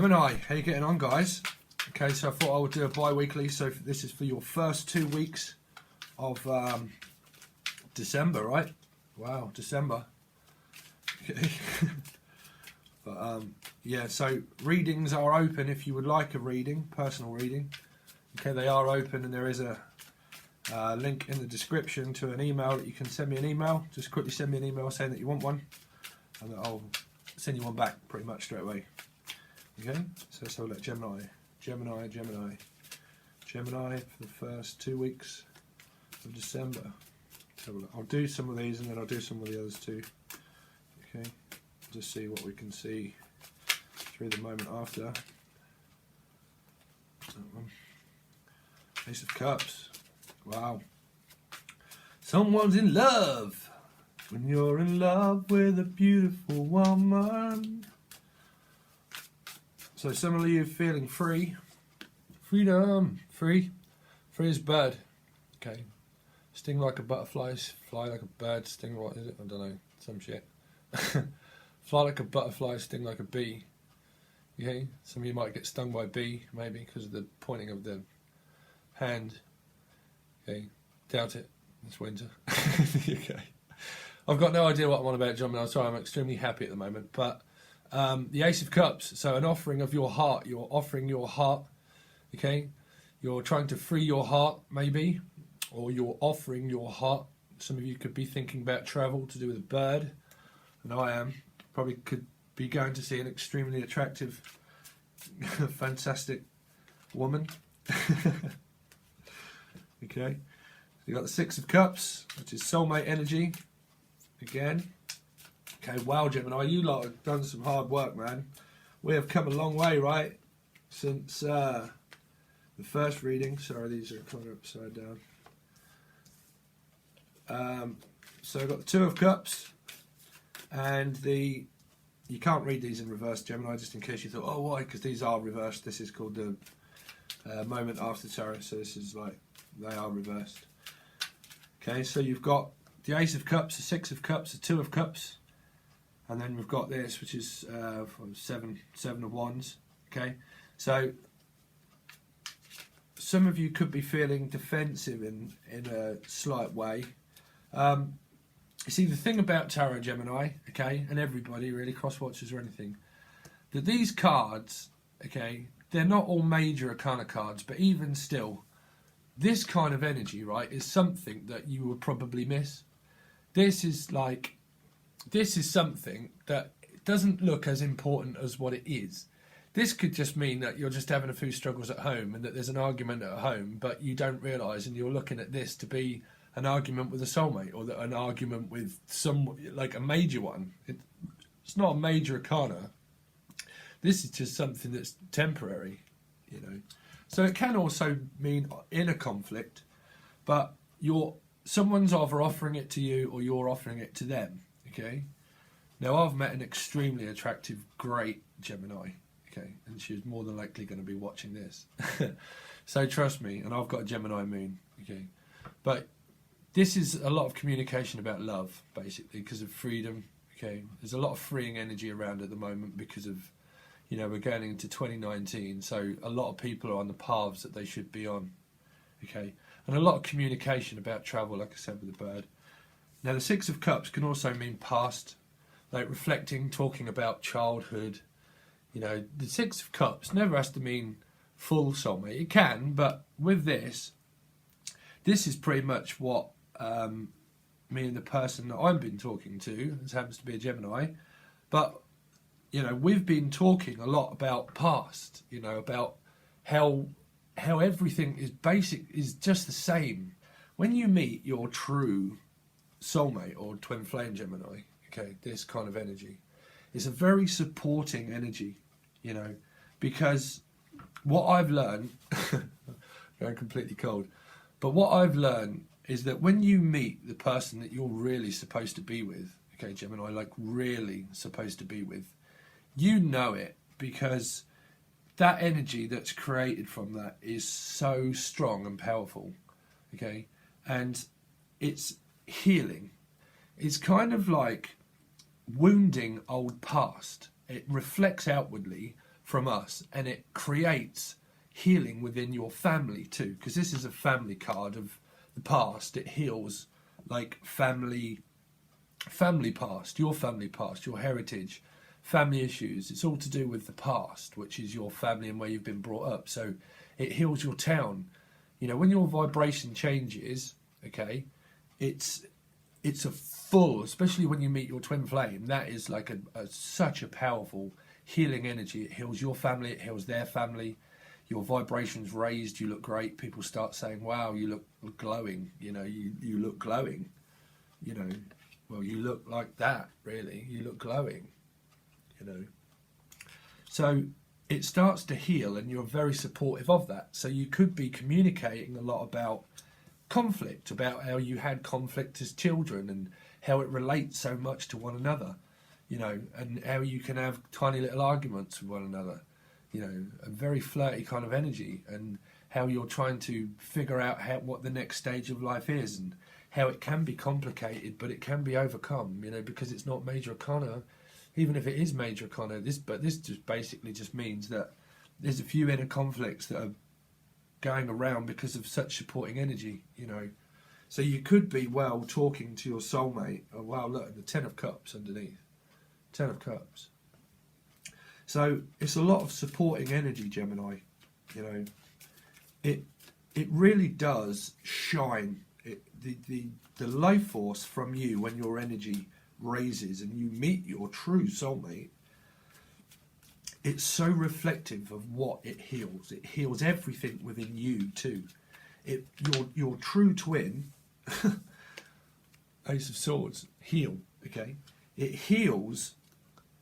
Gemini, how you getting on, guys? Okay, so I thought I would do a bi-weekly, so this is for your first 2 weeks of December, right? Wow, December. Okay. But yeah, so readings are open if you would like a reading, personal reading. Okay, they are open, and there is a link in the description to an email that you can send me an email. Just quickly send me an email saying that you want one, and I'll send you one back pretty much straight away. Okay, so let's have a look. Gemini for the first 2 weeks of December. Let's have a look. I'll do some of these and then I'll do some of the others too. Okay, just see what we can see through the moment after. That one. Ace of Cups. Wow. Someone's in love. When you're in love with a beautiful woman. So some of you feeling free. Freedom. Free. Free as bird. Okay. Sting like a butterfly. Fly like a bird. Sting, what is it? I don't know. Some shit. Fly like a butterfly. Sting like a bee. Okay. Some of you might get stung by a bee. Maybe because of the pointing of the hand. Okay. Doubt it. It's winter. Okay. I've got no idea what I'm on about, John. I'm sorry. I'm extremely happy at the moment. But the Ace of Cups, so an offering of your heart. You're offering your heart, okay? You're trying to free your heart, maybe, or you're offering your heart. Some of you could be thinking about travel to do with a bird, and I am. Probably could be going to see an extremely attractive, fantastic woman. Okay, you got the Six of Cups, which is soulmate energy, again. Okay, wow, Gemini, you lot have done some hard work, man. We have come a long way, right? Since the first reading. Sorry, these are kind of upside down. So I've got the Two of Cups, and you can't read these in reverse, Gemini, just in case you thought, oh, why? Because these are reversed. This is called the moment after Taurus, so this is like, they are reversed. Okay, so you've got the Ace of Cups, the Six of Cups, the Two of Cups. And then we've got this, which is seven of Wands. Okay, so some of you could be feeling defensive in a slight way. You see, the thing about tarot, Gemini, okay, and everybody really, cross watchers or anything, that these cards, okay, they're not all major arcana cards, but even still, this kind of energy, right, is something that you would probably miss. This is something that doesn't look as important as what it is. This could just mean that you're just having a few struggles at home and that there's an argument at home, but you don't realise, and you're looking at this to be an argument with a soulmate, or an argument with like a major one. It's not a major arcana. This is just something that's temporary, you know. So it can also mean inner conflict, but someone's either offering it to you or you're offering it to them. Okay, now I've met an extremely attractive, great Gemini, okay, and she's more than likely going to be watching this. So trust me, and I've got a Gemini Moon, okay, but this is a lot of communication about love, basically, because of freedom. Okay, there's a lot of freeing energy around at the moment because of, you know, we're going into 2019, so a lot of people are on the paths that they should be on, okay, and a lot of communication about travel, like I said, with the bird. Now, the Six of Cups can also mean past, like reflecting, talking about childhood. You know, the Six of Cups never has to mean full soulmate. It can, but with this is pretty much what me and the person that I've been talking to, this happens to be a Gemini, but, you know, we've been talking a lot about past, you know, about how everything is just the same. When you meet your true soulmate or twin flame Gemini, okay, this kind of energy, it's a very supporting energy, you know, because what I've learned, going completely cold, but what I've learned is that when you meet the person that you're really supposed to be with, okay, Gemini, like really supposed to be with, you know it, because that energy that's created from that is so strong and powerful, okay, and it's healing. It's kind of like wounding old past. It reflects outwardly from us, and it creates healing within your family too, because this is a family card of the past. It heals like family past, your heritage, family issues. It's all to do with the past, which is your family and where you've been brought up. So it heals your town. You know, when your vibration changes, okay, it's a full, especially when you meet your twin flame, that is like such a powerful healing energy. It heals your family, it heals their family. Your vibration's raised, you look great. People start saying, wow, you look glowing. You know, you look glowing. You know, well, you look like that, really. You look glowing, you know. So it starts to heal, and you're very supportive of that. So you could be communicating a lot about conflict, about how you had conflict as children and how it relates so much to one another, you know, and how you can have tiny little arguments with one another, you know, a very flirty kind of energy, and how you're trying to figure out what the next stage of life is, and how it can be complicated, but it can be overcome, you know, because it's not major arcana. Even if it is major arcana, this just basically just means that there's a few inner conflicts that are going around because of such supporting energy, you know. So you could be, well, talking to your soulmate. Oh, wow, look, the Ten of Cups underneath. Ten of Cups. So it's a lot of supporting energy, Gemini, you know. It really does shine. The life force from you, when your energy raises and you meet your true soulmate, it's so reflective of what it heals. It heals everything within you too. Your true twin, Ace of Swords, heal. Okay, it heals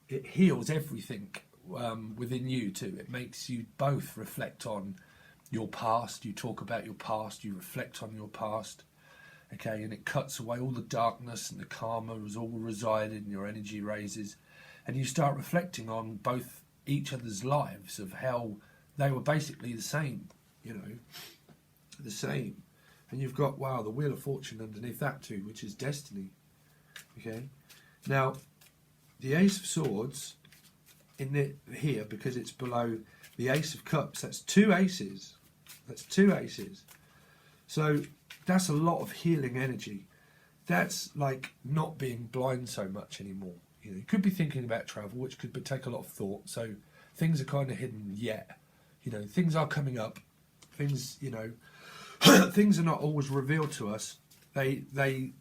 everything within you too. It makes you both reflect on your past. You talk about your past. You reflect on your past. Okay, and it cuts away all the darkness, and the karma is all resided, and your energy raises, and you start reflecting on both each other's lives, of how they were basically the same, you know, the same. And you've got, wow, the Wheel of Fortune underneath that too, which is destiny. Okay, now the Ace of Swords in it here, because it's below the Ace of Cups, that's two aces. So that's a lot of healing energy. That's like not being blind so much anymore. You know, you could be thinking about travel, which could take a lot of thought. So things are kind of hidden yet. You know, things are coming up. Things, you know, things are not always revealed to us. They,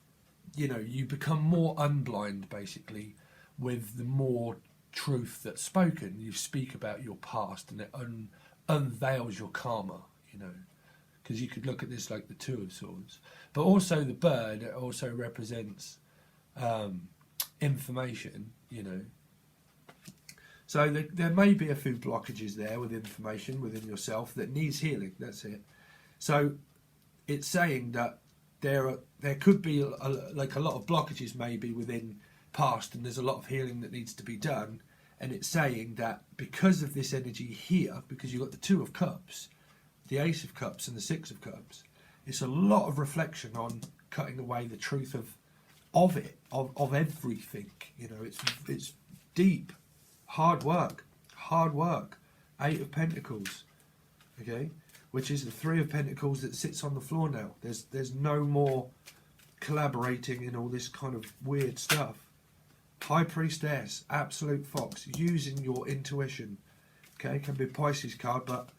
you know, you become more unblind basically with the more truth that's spoken. You speak about your past, and it unveils your karma. You know. Because you could look at this like the Two of Swords. But also the bird, it also represents information, you know. So there may be a few blockages there with information within yourself that needs healing, that's it. So it's saying that there could be a lot of blockages maybe within past, and there's a lot of healing that needs to be done. And it's saying that because of this energy here, because you've got the Two of Cups, the Ace of Cups and the Six of Cups, it's a lot of reflection on cutting away the truth of everything. You know, it's deep, hard work. Eight of Pentacles, okay, which is the Three of Pentacles that sits on the floor now. There's no more collaborating in all this kind of weird stuff. High Priestess, absolute fox, using your intuition. Okay, can be a Pisces card, but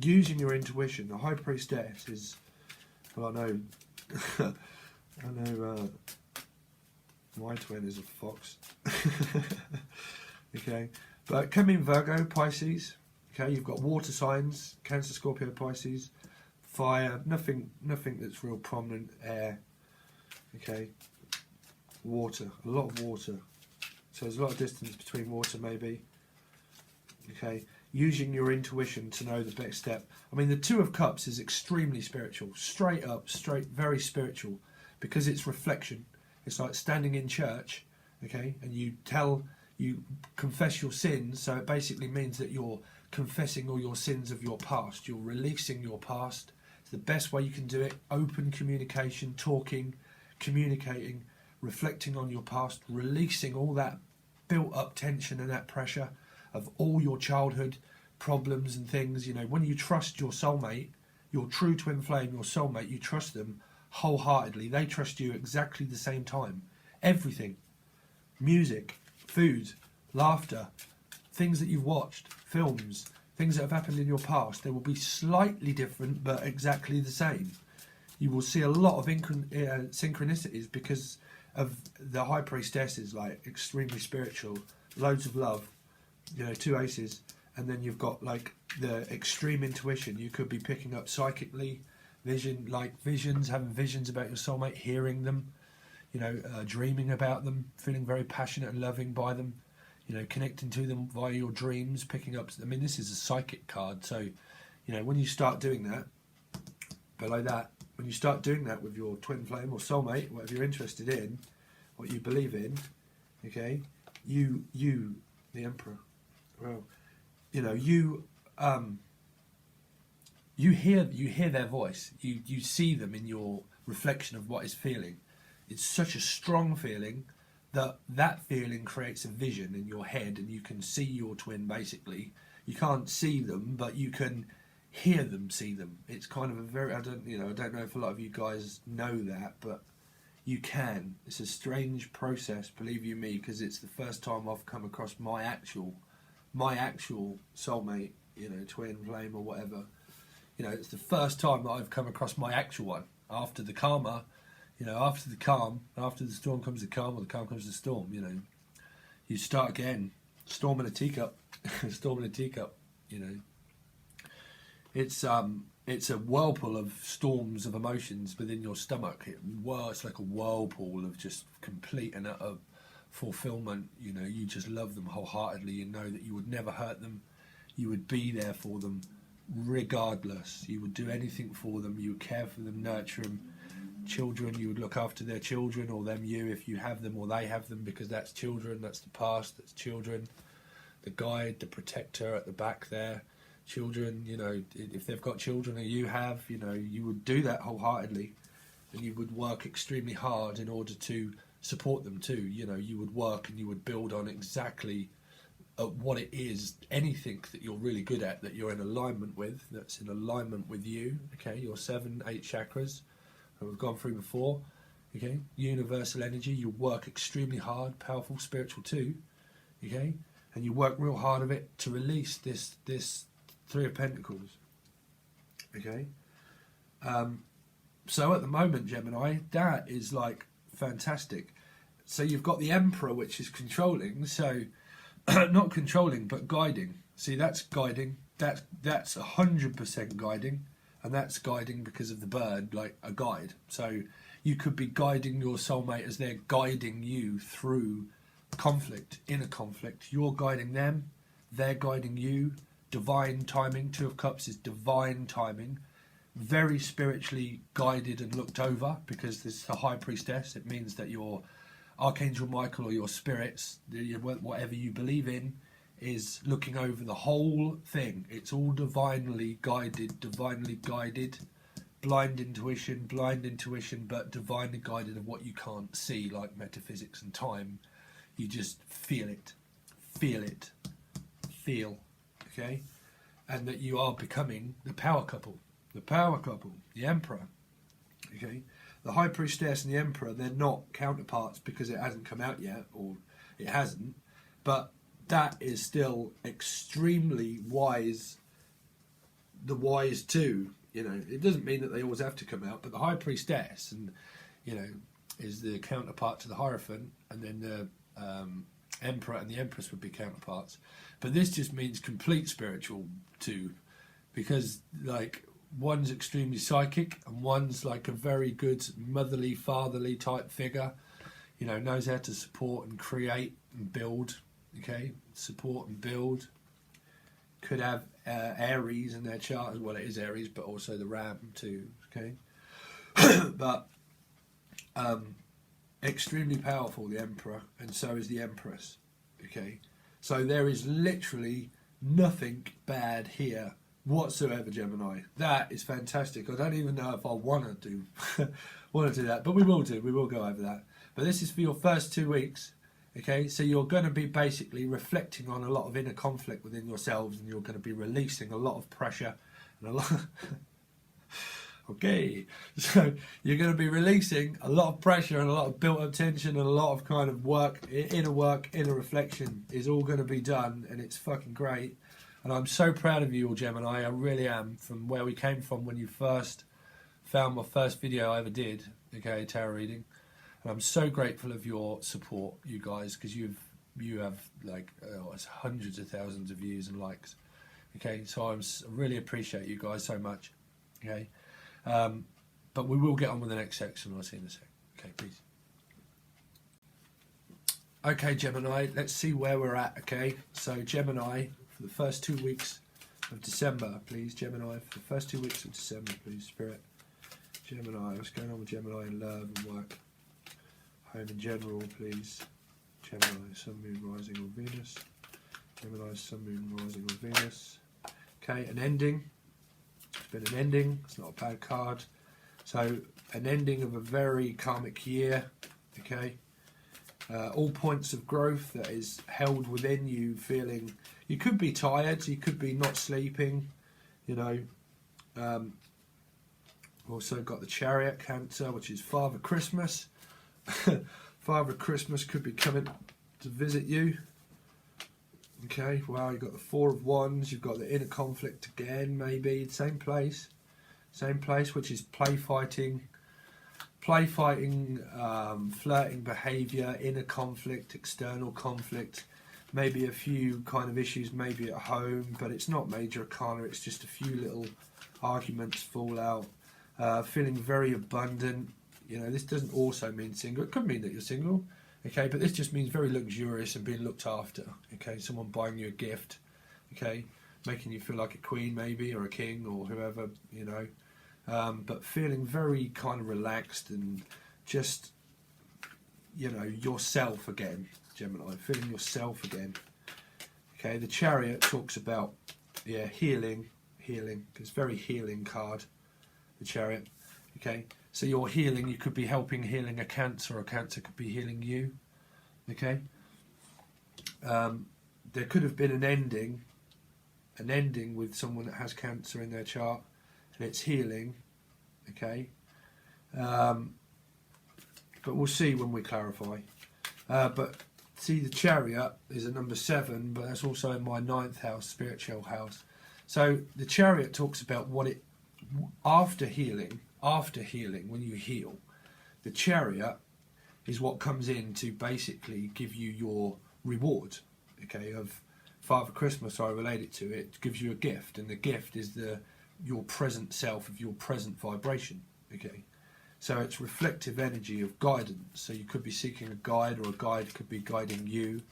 using your intuition. The High Priestess is, well, I know my twin is a fox. Okay, but come in Virgo, Pisces. Okay, you've got water signs, Cancer, Scorpio, Pisces. Fire, nothing that's real prominent. Air. Okay, water, a lot of water. So there's a lot of distance between water maybe. Okay, using your intuition to know the next step. I mean, the Two of Cups is extremely spiritual, straight, very spiritual, because it's reflection. It's like standing in church, okay, and you confess your sins. So it basically means that you're confessing all your sins of your past. You're releasing your past. It's the best way you can do it. Open communication, talking, communicating, reflecting on your past, releasing all that built up tension and that pressure, of all your childhood problems and things. You know, when you trust your soulmate, your true twin flame, your soulmate, you trust them wholeheartedly. They trust you exactly the same time. Everything. Music, food, laughter, things that you've watched, films, things that have happened in your past, they will be slightly different but exactly the same. You will see a lot of synchronicities because of the High Priestess is like extremely spiritual, loads of love, you know, 2 aces, and then you've got like the extreme intuition. You could be picking up psychically, visions, having visions about your soulmate, hearing them, you know, dreaming about them, feeling very passionate and loving by them, you know, connecting to them via your dreams, picking up. I mean, this is a psychic card, so, you know, when you start doing that, below that, when you start doing that with your twin flame or soulmate, whatever you're interested in, what you believe in, okay, you, the Emperor, well, you know, you hear their voice, you see them in your reflection of what is feeling. It's such a strong feeling that feeling creates a vision in your head, and you can see your twin. Basically, you can't see them, but you can hear them, see them. It's kind of a very, I don't know if a lot of you guys know that, but you can. It's a strange process, believe you me, because it's the first time I've come across my actual soulmate, you know, twin flame or whatever. You know, it's the first time that I've come across my actual one after the karma. You know, after the calm, after the storm comes the calm, or the calm comes the storm. You know, you start again. Storm in a teacup, storm in a teacup. You know, it's a whirlpool of storms of emotions within your stomach. It's like a whirlpool of just complete and utter fulfillment. You know, you just love them wholeheartedly. You know that you would never hurt them. You would be there for them, regardless. You would do anything for them. You would care for them, nurture them. Children, you would look after their children, or them you if you have them, or they have them, because that's children, that's the past, that's children. The guide, the protector at the back there, children, you know, if they've got children or you have, you know, you would do that wholeheartedly, and you would work extremely hard in order to support them too. You know, you would work and you would build on exactly what it is, anything that you're really good at, that you're in alignment with, that's in alignment with you, okay, your 7, 8 chakras, that we've gone through before, okay, universal energy. You work extremely hard, powerful, spiritual too, okay, and you work real hard of it to release this 3 of Pentacles, okay. So at the moment, Gemini, that is like fantastic. So you've got the Emperor, which is controlling, so not controlling but guiding. See, that's guiding, that's 100% guiding. And that's guiding because of the bird, like a guide. So you could be guiding your soulmate as they're guiding you through conflict, inner conflict. You're guiding them, they're guiding you. Divine timing, 2 of Cups is divine timing. Very spiritually guided and looked over, because this is the High Priestess. It means that your Archangel Michael or your spirits, whatever you believe in, is looking over the whole thing. It's all divinely guided, blind intuition, but divinely guided of what you can't see, like metaphysics and time. You just feel it, okay? And that you are becoming the power couple, the Emperor, okay? The High Priestess and the Emperor, they're not counterparts because it hasn't come out yet, or it hasn't, but that is still extremely wise, the wise too, you know. It doesn't mean that they always have to come out, but the High Priestess, and you know, is the counterpart to the Hierophant, and then the Emperor and the Empress would be counterparts. But this just means complete spiritual too, because like one's extremely psychic and one's like a very good motherly, fatherly type figure, you know, knows how to support and create and build. Okay, support and build. Could have Aries in their chart as well. It is Aries, but also the Ram too. Okay, but extremely powerful, the Emperor, and so is the Empress. Okay, so there is literally nothing bad here whatsoever, Gemini. That is fantastic. I don't even know if I want to do that, but we will do. We will go over that. But this is for your first 2 weeks. Okay, so you're going to be basically reflecting on a lot of inner conflict within yourselves, and you're going to be releasing a lot of pressure and a lot. Okay, so you're going to be releasing a lot of pressure and a lot of built-up tension and a lot of kind of work, inner reflection is all going to be done, and it's fucking great. And I'm so proud of you all, Gemini. I really am. From where we came from when you first found my first video I ever did, okay, tarot reading. And I'm so grateful of your support, you guys, because you have like it's hundreds of thousands of views and likes. Okay, so I really appreciate you guys so much. Okay, but we will get on with the next section. I'll see you in a sec. Okay, please. Okay, Gemini, let's see where we're at. Okay, so Gemini for the first 2 weeks of December, please. Gemini for the first 2 weeks of December, please. Spirit. Gemini, what's going on with Gemini in love and work? Home in general, please. Gemini, Sun, Moon, Rising or Venus. Gemini, Sun, Moon, Rising or Venus. Okay, an ending. It's been an ending. It's not a bad card. So, an ending of a very karmic year. Okay. All points of growth that is held within you, feeling... You could be tired. You could be not sleeping. You know. Also got the Chariot, Cancer, which is Father Christmas. Father Christmas could be coming to visit you. Okay, wow, you've got the Four of Wands, you've got the inner conflict again, maybe, same place, which is play fighting, flirting behaviour, inner conflict, external conflict, maybe a few kind of issues, maybe at home, but it's not major arcana, it's just a few little arguments, fallout, feeling very abundant. You know, this doesn't also mean single. It could mean that you're single, okay, but this just means very luxurious and being looked after, okay, someone buying you a gift, okay, making you feel like a queen maybe, or a king, or whoever, you know, but feeling very kind of relaxed and just, you know, yourself again, Gemini, feeling yourself again, okay. The Chariot talks about, yeah, healing, it's a very healing card, the Chariot, okay. So you're healing, you could be healing a Cancer, or a Cancer could be healing you, okay? There could have been an ending with someone that has Cancer in their chart, and it's healing, okay? But we'll see when we clarify. But see, the Chariot is a number 7, but that's also in my 9th house, spiritual house. So the Chariot talks about what it, after healing, when you heal, the Chariot is what comes in to basically give you your reward, okay, of Father Christmas. I relate it to it gives you a gift, and the gift is your present self, of your present vibration, okay. So it's reflective energy of guidance. So you could be seeking a guide, or a guide could be guiding you.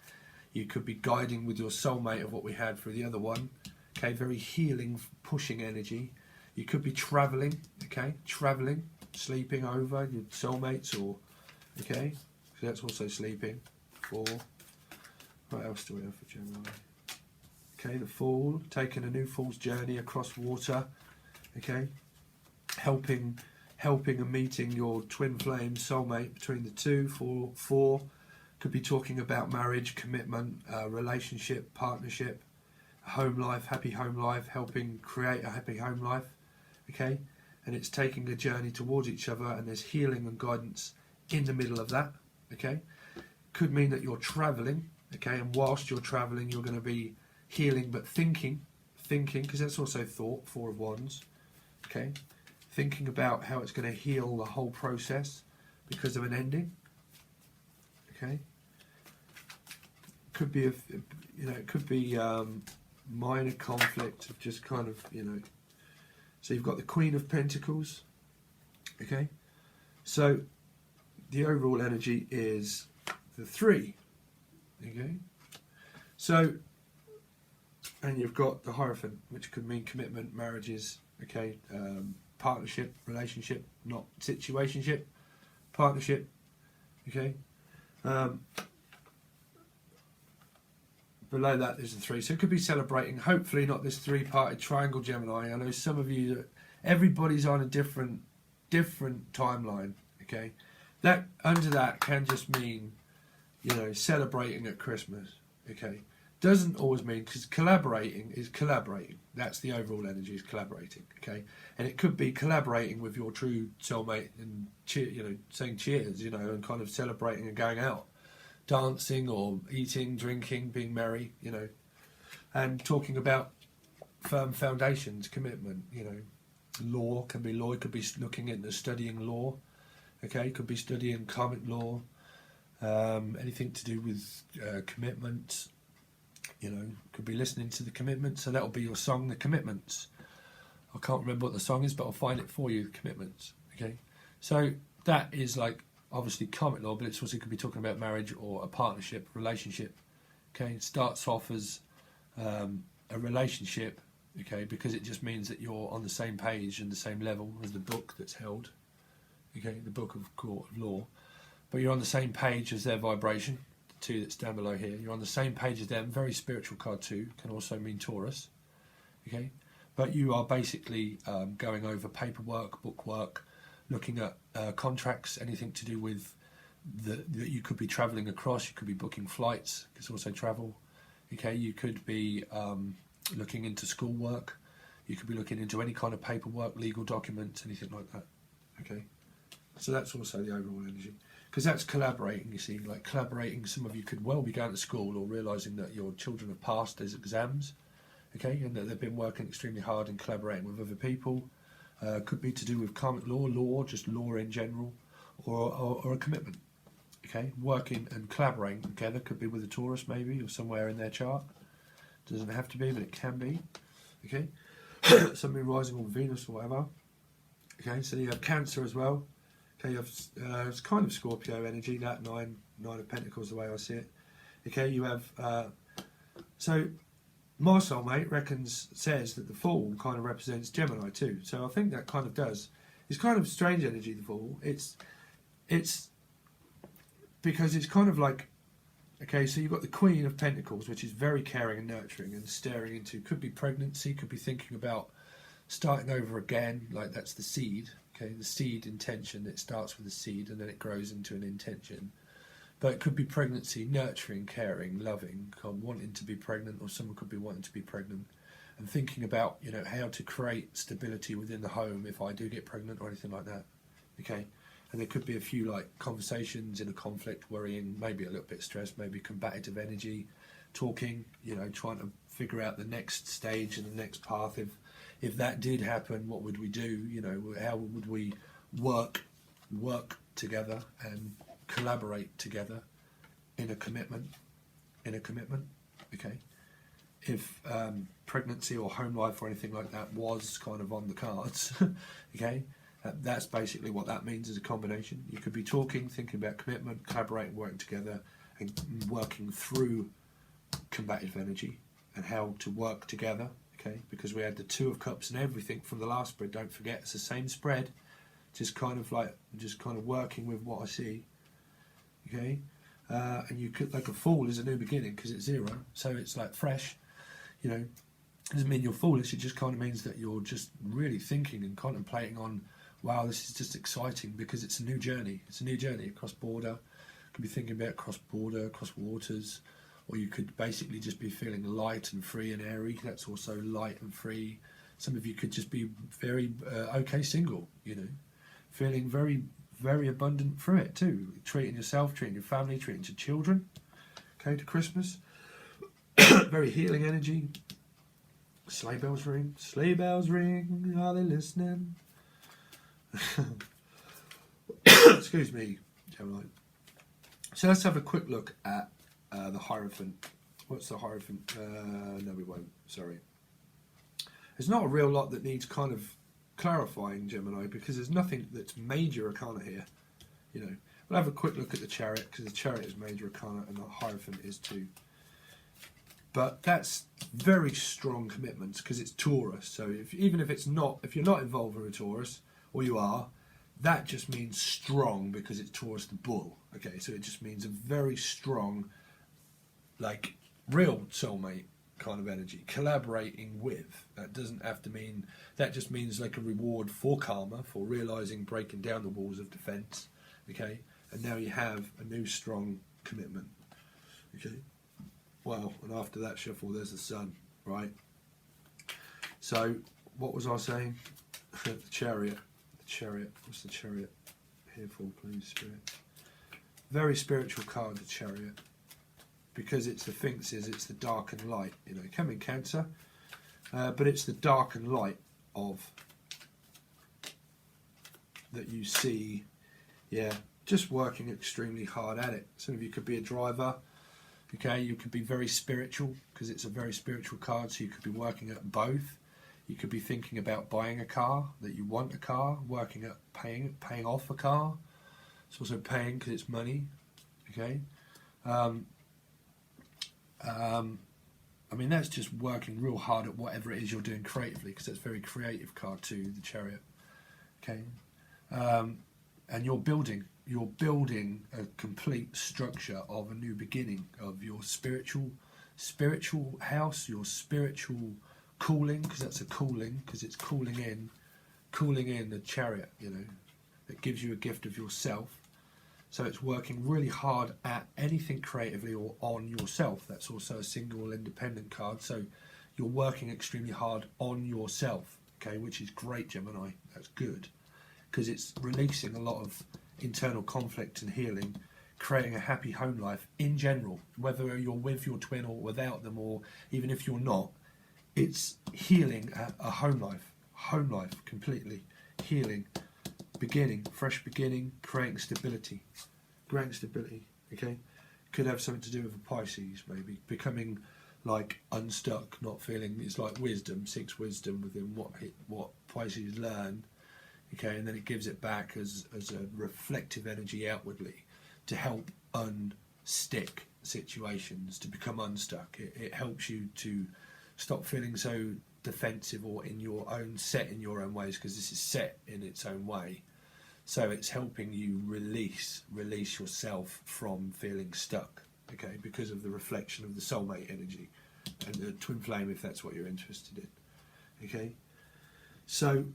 You could be guiding with your soulmate, of what we had for the other one, okay, very healing, pushing energy. You could be travelling, okay, sleeping over your soulmates, or, okay, so that's also sleeping. 4. What else do we have for Gemini? Okay, the Fool, taking a new fool's journey across water, okay, helping and meeting your twin flame soulmate between the two. 4 could be talking about marriage, commitment, relationship, partnership, home life, happy home life, helping create a happy home life. Okay, and it's taking a journey towards each other, and there's healing and guidance in the middle of that. Okay, could mean that you're travelling. Okay, and whilst you're travelling, you're going to be healing, but thinking, because that's also thought. 4 of Wands. Okay, thinking about how it's going to heal the whole process because of an ending. Okay, could be it could be minor conflict of just kind of, you know. So you've got the Queen of Pentacles, okay? So the overall energy is the 3, okay? So, and you've got the Hierophant, which could mean commitment, marriages, okay? Partnership, relationship, not situationship, partnership, okay? Below that there's the 3, so it could be celebrating, hopefully not this 3-parted triangle, Gemini. I know some of you, everybody's on a different timeline, okay. That under that can just mean you know, celebrating at Christmas, okay? Doesn't always mean, because collaborating is collaborating. That's the overall energy, is collaborating, okay? And it could be collaborating with your true soulmate and, you know, saying cheers, you know, and kind of celebrating and going out, dancing or eating, drinking, being merry, you know, and talking about firm foundations, commitment, you know. Law can be law, it could be looking into studying law, okay? It could be studying karmic law, anything to do with commitment, you know, could be listening to the commitment. So that'll be your song, The Commitments. I can't remember what the song is, but I'll find it for you, The Commitments, okay? So that is like obviously karmic law, but it's also could be talking about marriage or a partnership, relationship, okay? It starts off as a relationship, okay, because it just means that you're on the same page and the same level as the book that's held, okay, the book of court of law, but you're on the same page as their vibration, the two that's down below here. You're on the same page as them. Very spiritual card too, can also mean Taurus, okay, but you are basically going over paperwork, bookwork, looking at contracts, anything to do with that you could be travelling across. You could be booking flights, it's also travel, okay, you could be looking into schoolwork, you could be looking into any kind of paperwork, legal documents, anything like that, okay? So that's also the overall energy, because that's collaborating, you see, like collaborating. Some of you could well be going to school or realising that your children have passed those exams, okay, and that they've been working extremely hard and collaborating with other people. Could be to do with karmic law, just law in general, or a commitment, okay? Working and collaborating together, could be with a Taurus maybe, or somewhere in their chart. Doesn't have to be, but it can be, okay? Something rising on Venus or whatever, okay? So you have Cancer as well, okay? You have it's kind of Scorpio energy, that nine of Pentacles, the way I see it, okay? You have so my soulmate says that the Fool kind of represents Gemini too, so I think that kind of does. It's kind of strange energy, the Fool. It's because it's kind of like, okay, so you've got the Queen of Pentacles, which is very caring and nurturing and staring into, could be pregnancy, could be thinking about starting over again, like that's the seed, okay, the seed intention. It starts with a seed and then it grows into an intention. But it could be pregnancy, nurturing, caring, loving, wanting to be pregnant, or someone could be wanting to be pregnant and thinking about, you know, how to create stability within the home if I do get pregnant or anything like that, okay? And there could be a few like conversations in a conflict, worrying, maybe a little bit stressed, maybe combative energy, talking, you know, trying to figure out the next stage and the next path. If that did happen, what would we do? You know, how would we work together and collaborate together in a commitment, okay? If pregnancy or home life or anything like that was kind of on the cards, okay? That's basically what that means as a combination. You could be talking, thinking about commitment, collaborating, working together, and working through combative energy and how to work together, okay? Because we had the Two of Cups and everything from the last spread, don't forget, it's the same spread, just kind of working with what I see, okay? And you could, like a Fool is a new beginning because it's 0, so it's like fresh, you know. Doesn't mean you're foolish, it just kind of means that you're just really thinking and contemplating on, wow, this is just exciting because it's a new journey. It's a new journey across border. You could be thinking about cross border, across waters, or you could basically just be feeling light and free and airy. That's also light and free. Some of you could just be very okay single, you know, feeling very, very abundant through it too. Treating yourself, treating your family, treating your children, okay, to Christmas. Very healing energy. Sleigh bells ring, are they listening? Excuse me, Gemini. So let's have a quick look at the Hierophant. What's the Hierophant? No, we won't, sorry. There's not a real lot that needs kind of clarifying, Gemini, because there's nothing that's major arcana here. You know, we'll have a quick look at the Chariot, because the Chariot is major arcana and the Hierophant is too. But that's very strong commitments because it's Taurus. So even if you're not involved with a Taurus, or you are, that just means strong because it's Taurus the bull. Okay, so it just means a very strong, like real soulmate kind of energy, collaborating with. That doesn't have to mean, that just means like a reward for karma, for realising, breaking down the walls of defence. Okay, and now you have a new strong commitment. Okay. Well, and after that shuffle, there's the Sun, right? So, what was I saying? The Chariot. The Chariot. What's the Chariot here for, please, Spirit? Very spiritual card, the Chariot. Because it's the Sphinx it's the dark and light. You know, it can be Cancer, but it's the dark and light of that you see. Yeah, just working extremely hard at it. Some of you could be a driver. Okay, you could be very spiritual because it's a very spiritual card. So you could be working at both. You could be thinking about buying a car, that you want a car, working at paying off a car. It's also paying because it's money. Okay. I mean, that's just working real hard at whatever it is you're doing creatively, because that's a very creative card too, the Chariot. Okay, and you're building a complete structure of a new beginning of your spiritual house, your spiritual calling, because that's a calling, because it's calling in the Chariot. You know, it gives you a gift of yourself. So it's working really hard at anything creatively or on yourself. That's also a single independent card. So you're working extremely hard on yourself, okay, which is great, Gemini. That's good, because it's releasing a lot of internal conflict and healing, creating a happy home life in general, whether you're with your twin or without them, or even if you're not. It's healing a home life completely, healing. Beginning, fresh beginning, creating stability, okay? Could have something to do with a Pisces, maybe, becoming like unstuck, not feeling, it's like wisdom, 6 wisdom within what Pisces learn, okay, and then it gives it back as a reflective energy outwardly to help unstick situations, to become unstuck. It helps you to stop feeling so defensive or in your own ways, because this is set in its own way. So it's helping you release yourself from feeling stuck, okay, because of the reflection of the soulmate energy and the twin flame, if that's what you're interested in, okay. So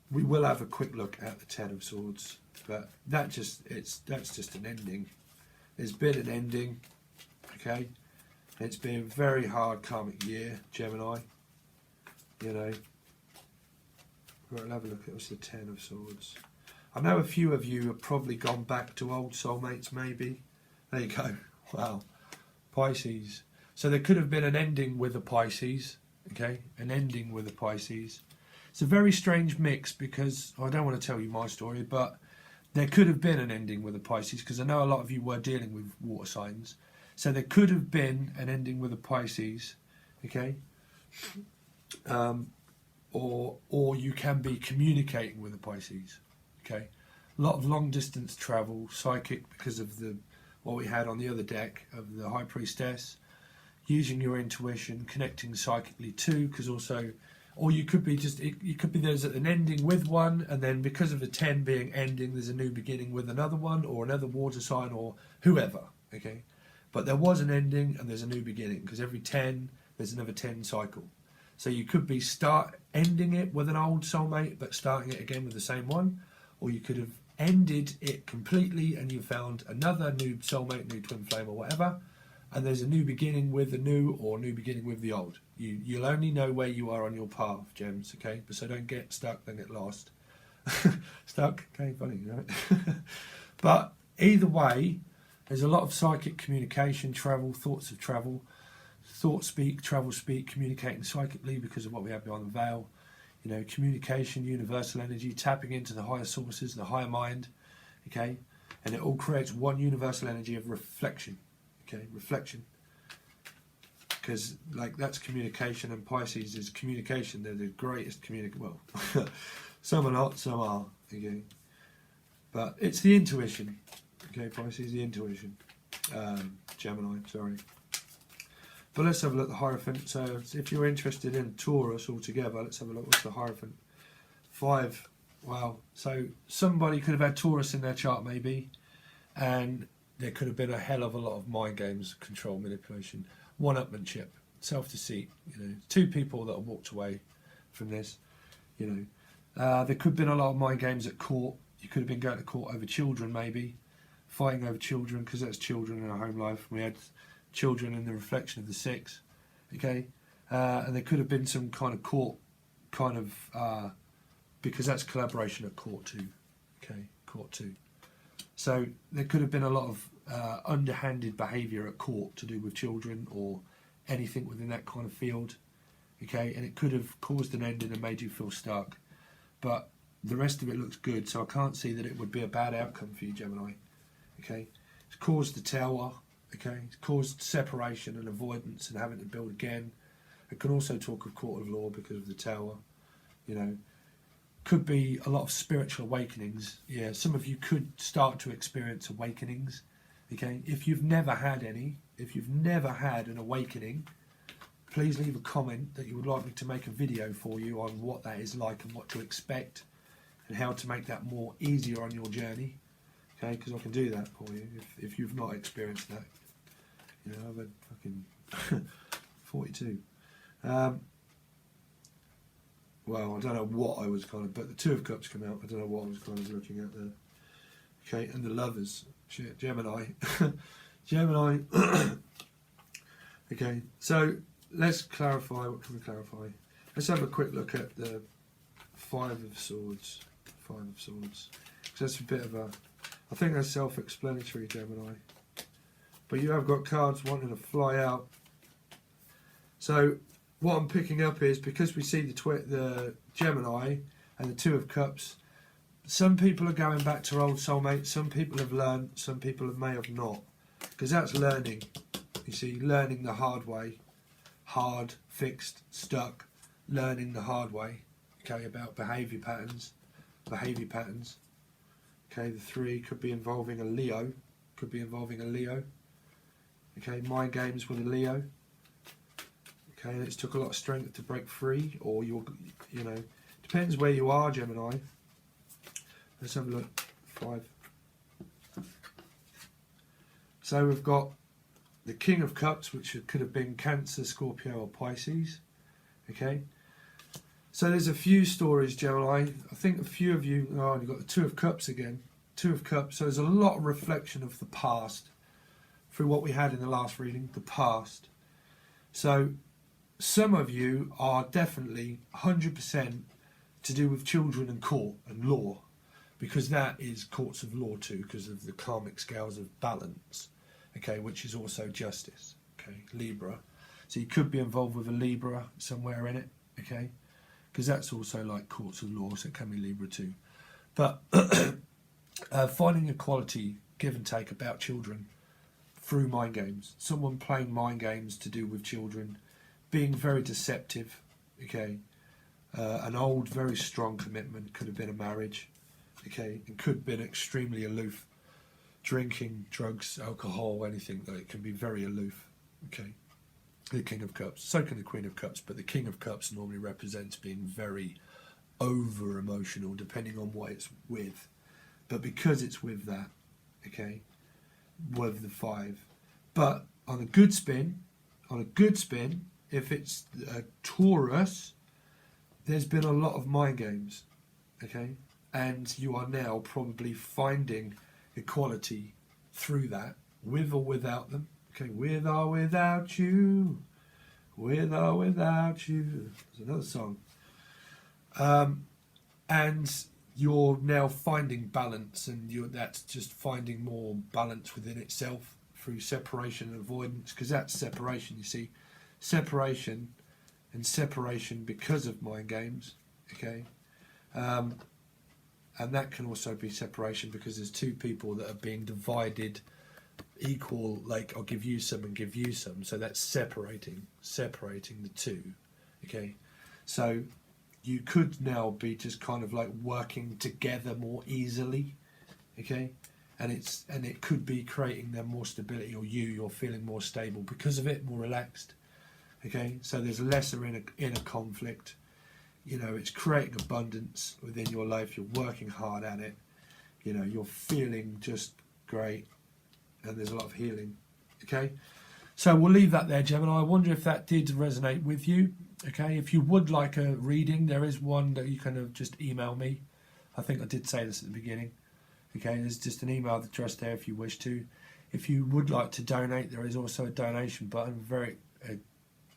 we will have a quick look at the Ten of Swords, but that's just an ending. There's been an ending, okay. It's been a very hard karmic year, Gemini. You know, we'll have a look at what's the Ten of Swords. I know a few of you have probably gone back to old soulmates, maybe. There you go. Wow. Pisces. So there could have been an ending with a Pisces, okay? An ending with a Pisces. It's a very strange mix, because I don't want to tell you my story, but there could have been an ending with a Pisces, because I know a lot of you were dealing with water signs. So there could have been an ending with a Pisces, okay? Or you can be communicating with a Pisces. Okay, a lot of long distance travel, psychic, because of what we had on the other deck of the High Priestess, using your intuition, connecting psychically too, because also, or you could be there's an ending with one, and then because of the 10 being ending, there's a new beginning with another one, or another water sign, or whoever, okay, but there was an ending and there's a new beginning, because every 10 there's another 10 cycle. So you could be ending it with an old soulmate, but starting it again with the same one. Or you could have ended it completely and you found another new soulmate, new twin flame or whatever, and there's a new beginning with the new, or new beginning with the old. You'll only know where you are on your path, Gems, okay? But so don't get stuck, don't get lost. Stuck? Okay, funny, right? But either way, there's a lot of psychic communication, travel, thoughts of travel, thought speak, travel speak, communicating psychically because of what we have behind the veil. You know, communication, universal energy, tapping into the higher sources, the higher mind, okay? And it all creates one universal energy of reflection, okay? Reflection. Because, like, that's communication, and Pisces is communication. They're the greatest well, some are not, some are, okay? But it's the intuition, okay, Pisces, the intuition. Gemini, sorry. But let's have a look at the Hierophant. So if you're interested in Taurus altogether, let's have a look. What's the Hierophant? 5. Wow. So somebody could have had Taurus in their chart maybe, and there could have been a hell of a lot of mind games, control, manipulation, one-upmanship, self-deceit. You know, 2 people that have walked away from this. You know, there could have been a lot of mind games at court. You could have been going to court over children maybe, fighting over children, because that's children in our home life. We had children in the reflection of the 6, okay? And there could have been some kind of court, because that's collaboration at court too, okay? Court too. So there could have been a lot of underhanded behaviour at court to do with children or anything within that kind of field, okay? And it could have caused an ending and made you feel stuck. But the rest of it looks good, so I can't see that it would be a bad outcome for you, Gemini, okay? It's caused the Tower, okay? It's caused separation and avoidance and having to build again. It can also talk of court of law because of the Tower, you know. Could be a lot of spiritual awakenings. Yeah, some of you could start to experience awakenings, okay? If you've never had any, if you've never had an awakening, please leave a comment that you would like me to make a video for you on what that is like and what to expect and how to make that more easier on your journey, okay? Because I can do that for you if you've not experienced that. You know, I've had fucking 42. Well, I don't know what I was kind of, but the 2 of Cups come out. I don't know what I was kind of looking at there. Okay, and the Lovers. Shit, Gemini. Gemini. Okay, so let's clarify. What can we clarify? Let's have a quick look at the 5 of Swords. 5 of Swords. Because that's a bit of a, I think that's self-explanatory, Gemini. But you have got cards wanting to fly out. So what I'm picking up is, because we see the Gemini and the 2 of Cups, some people are going back to old soulmates, some people have learned, some people may have not. Because that's learning. You see, learning the hard way. Hard, fixed, stuck. Learning the hard way. Okay, about behaviour patterns. Behaviour patterns. Okay, the 3 could be involving a Leo. Could be involving a Leo. Okay, mind games with a Leo. Okay, and it's took a lot of strength to break free, or you know, depends where you are, Gemini. Let's have a look. 5. So we've got the King of Cups, which could have been Cancer, Scorpio, or Pisces. Okay. So there's a few stories, Gemini. I think a few of you. Oh, you've got the 2 of Cups again. 2 of Cups. So there's a lot of reflection of the past through what we had in the last reading. The past. So some of you are definitely 100% to do with children and court and law, because that is courts of law too, because of the karmic scales of balance, okay, which is also justice, okay, Libra. So you could be involved with a Libra somewhere in it, okay, because that's also like courts of law, so it can be Libra too. But finding equality, give and take about children through mind games, someone playing mind games to do with children, being very deceptive, okay, an old, very strong commitment, could have been a marriage, okay, it could have been extremely aloof, drinking, drugs, alcohol, anything, that it can be very aloof, okay, the King of Cups, so can the Queen of Cups, but the King of Cups normally represents being very over emotional, depending on what it's with, but because it's with that, okay, with the 5, but on a good spin, if it's a Taurus, there's been a lot of mind games, okay? And you are now probably finding equality through that, with or without them, okay? With or without you, with or without you. There's another song. And you're now finding balance, and that's just finding more balance within itself through separation and avoidance, because that's separation, you see. Separation and separation because of mind games, okay, and that can also be separation because there's 2 people that are being divided equal, like I'll give you some and give you some, so that's separating the 2, okay. So you could now be just kind of like working together more easily, okay, and it could be creating them more stability, or you're feeling more stable because of it, more relaxed. Okay, so there's lesser inner conflict. You know, it's creating abundance within your life. You're working hard at it. You know, you're feeling just great, and there's a lot of healing. Okay, so we'll leave that there, Gemini. I wonder if that did resonate with you. Okay, if you would like a reading, there is one that you can just email me. I think I did say this at the beginning. Okay, there's just an email address there if you wish to. If you would like to donate, there is also a donation button. Very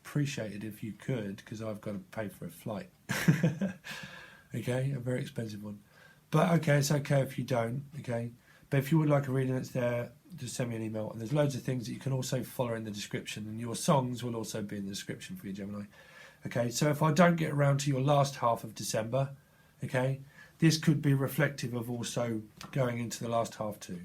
appreciated if you could, because I've got to pay for a flight. Okay, a very expensive one. But okay, it's okay if you don't. Okay, but if you would like a reading, it's there. Just send me an email. And there's loads of things that you can also follow in the description, and your songs will also be in the description for you, Gemini. Okay, so if I don't get around to your last half of December, okay, this could be reflective of also going into the last half too.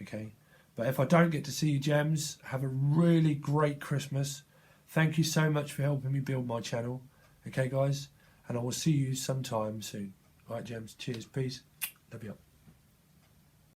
Okay, but if I don't get to see you, Gems, have a really great Christmas. Thank you so much for helping me build my channel. Okay, guys, and I will see you sometime soon. All right, Gems, cheers, peace, love you.